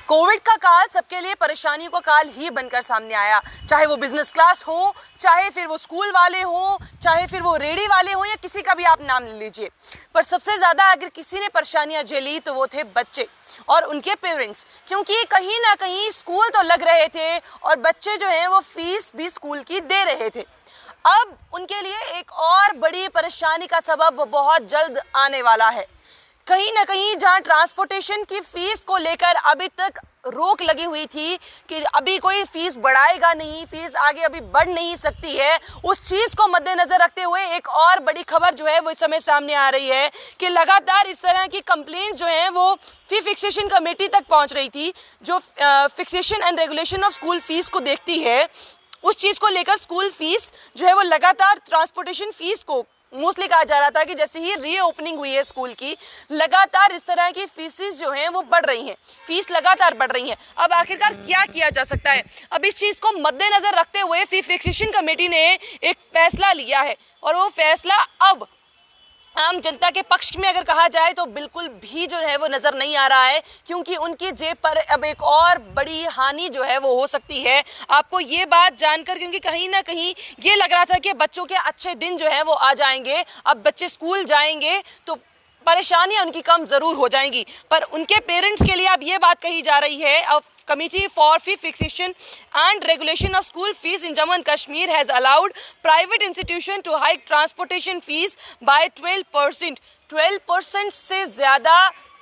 Covid का काल सबके लिए परेशानियों का काल ही बनकर सामने आया, चाहे वो बिजनेस क्लास हो, चाहे फिर वो स्कूल वाले हो, चाहे फिर वो रेडी वाले हो, या किसी का भी आप नाम ले लीजिए। पर सबसे ज़्यादा अगर किसी ने परेशानियां झेली तो वो थे बच्चे और उनके पेरेंट्स, क्योंकि कहीं ना कहीं स्कूल तो लग रहे थे और बच्चे जो हैं वो फीस भी स्कूल की दे रहे थे। अब उनके लिए एक और बड़ी परेशानी का सबब बहुत जल्द आने वाला है। कहीं ना कहीं जहां ट्रांसपोर्टेशन की फीस को लेकर अभी तक रोक लगी हुई थी कि अभी कोई फीस बढ़ाएगा नहीं, फीस आगे अभी बढ़ नहीं सकती है, उस चीज़ को मद्देनज़र रखते हुए एक और बड़ी खबर जो है वो इस समय सामने आ रही है कि लगातार इस तरह की कंप्लेंट जो है वो फी फिक्सेशन कमेटी तक पहुंच रही थी, जो fixation and regulation of school fees को देखती है। उस चीज़ को लेकर स्कूल फीस जो है वो लगातार ट्रांसपोर्टेशन फीस को मोस्टली कहा जा रहा था कि जैसे ही रीओपनिंग हुई है स्कूल की, लगातार इस तरह की फीसेस जो हैं वो बढ़ रही हैं, फीस लगातार बढ़ रही हैं। अब आखिरकार क्या किया जा सकता है? अब इस चीज़ को मद्देनज़र रखते हुए फी फिक्सेशन कमेटी ने एक फैसला लिया है और वो फैसला अब आम जनता के पक्ष में अगर कहा जाए तो बिल्कुल भी जो है वो नज़र नहीं आ रहा है, क्योंकि उनकी जेब पर अब एक और बड़ी हानि जो है वो हो सकती है। आपको ये बात जानकर, क्योंकि कहीं ना कहीं ये लग रहा था कि बच्चों के अच्छे दिन जो है वो आ जाएंगे, अब बच्चे स्कूल जाएंगे तो परेशानियां उनकी कम ज़रूर हो जाएंगी, पर उनके पेरेंट्स के लिए अब ये बात कही जा रही है। अब Committee for Fee Fixation and Regulation of School Fees in Jammu and Kashmir has allowed private institution to hike transportation fees by 12%. 12% से ज़्यादा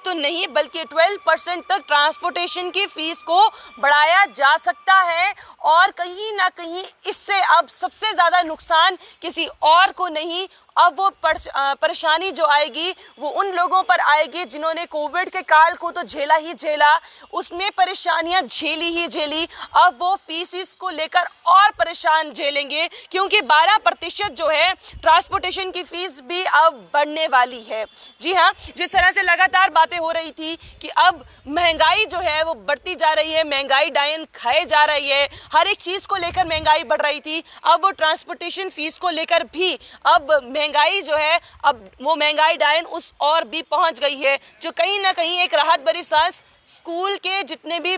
तो नहीं, बल्कि 12% तक ट्रांसपोर्टेशन की फ़ीस को बढ़ाया जा सकता है। और कहीं ना कहीं इससे अब सबसे ज़्यादा नुकसान किसी और को नहीं, अब वो परेशानी जो आएगी वो उन लोगों पर आएगी जिन्होंने कोविड के काल को तो झेला ही झेला, उसमें परेशानियां झेली ही झेली, अब वो फीस को लेकर और परेशान झेलेंगे, क्योंकि 12% जो है ट्रांसपोर्टेशन की फ़ीस भी अब बढ़ने वाली है। जी हाँ, जिस तरह से लगातार बातें हो रही थी कि अब महंगाई जो है वो बढ़ती जा रही है, महंगाई डायन खाए जा रही है, हर एक चीज़ को लेकर महंगाई बढ़ रही थी, अब वो ट्रांसपोर्टेशन फ़ीस को लेकर भी अब महंगाई जो है, अब वो महंगाई डायन उस और भी पहुंच गई है, जो कहीं ना कहीं एक राहत भरी सांस स्कूल के जितने भी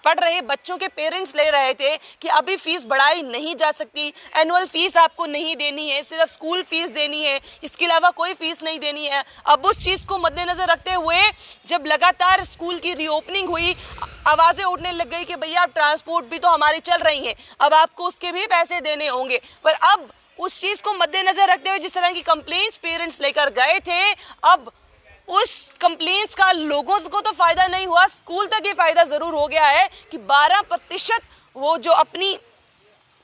पढ़ रहे बच्चों के पेरेंट्स ले रहे थे कि अभी फीस बढ़ाई नहीं जा सकती, एनुअल फीस आपको नहीं देनी है, सिर्फ स्कूल फीस देनी है, इसके अलावा कोई फीस नहीं देनी है। अब उस चीज़ को मद्देनज़र रखते हुए जब लगातार स्कूल की रीओपनिंग हुई, आवाज़ें उठने लग गई कि भैया अब ट्रांसपोर्ट भी तो हमारी चल रही है, अब आपको उसके भी पैसे देने होंगे। पर अब उस चीज़ को मद्देनज़र रखते हुए जिस तरह की कंप्लेंट्स पेरेंट्स लेकर गए थे, अब उस कंप्लेंट्स का लोगों को तो फ़ायदा नहीं हुआ, स्कूल तक ये फ़ायदा ज़रूर हो गया है कि 12% वो जो अपनी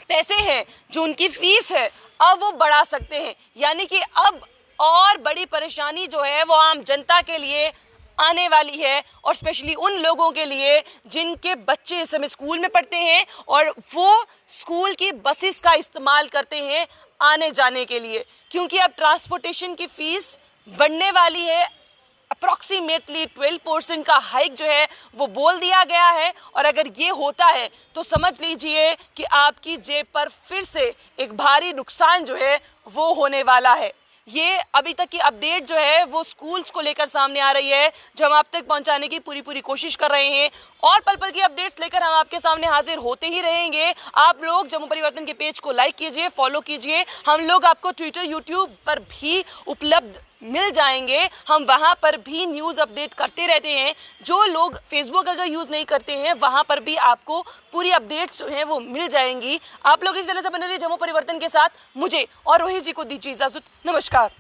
पैसे हैं, जो उनकी फ़ीस है, अब वो बढ़ा सकते हैं। यानी कि अब और बड़ी परेशानी जो है वो आम जनता के लिए आने वाली है, और स्पेशली उन लोगों के लिए जिनके बच्चे इस समय स्कूल में पढ़ते हैं और वो स्कूल की बसेस का इस्तेमाल करते हैं आने जाने के लिए, क्योंकि अब ट्रांसपोर्टेशन की फ़ीस बढ़ने वाली है। अप्रॉक्सीमेटली 12% का हाइक जो है वो बोल दिया गया है, और अगर ये होता है तो समझ लीजिए कि आपकी जेब पर फिर से एक भारी नुकसान जो है वो होने वाला है। ये अभी तक की अपडेट जो है वो स्कूल्स को लेकर सामने आ रही है, जो हम आप तक पहुंचाने की पूरी कोशिश कर रहे हैं, और पल पल की अपडेट्स लेकर हम आपके सामने हाजिर होते ही रहेंगे। आप लोग जम्मू परिवर्तन के पेज को लाइक कीजिए, फॉलो कीजिए, हम लोग आपको ट्विटर, यूट्यूब पर भी उपलब्ध मिल जाएंगे, हम वहाँ पर भी न्यूज़ अपडेट करते रहते हैं। जो लोग फेसबुक अगर यूज़ नहीं करते हैं, वहाँ पर भी आपको पूरी अपडेट्स जो हैं वो मिल जाएंगी। आप लोग इस तरह से बने रहिए जम्मू परिवर्तन के साथ। मुझे और रोहित जी को दीजिए इजाज़त। नमस्कार।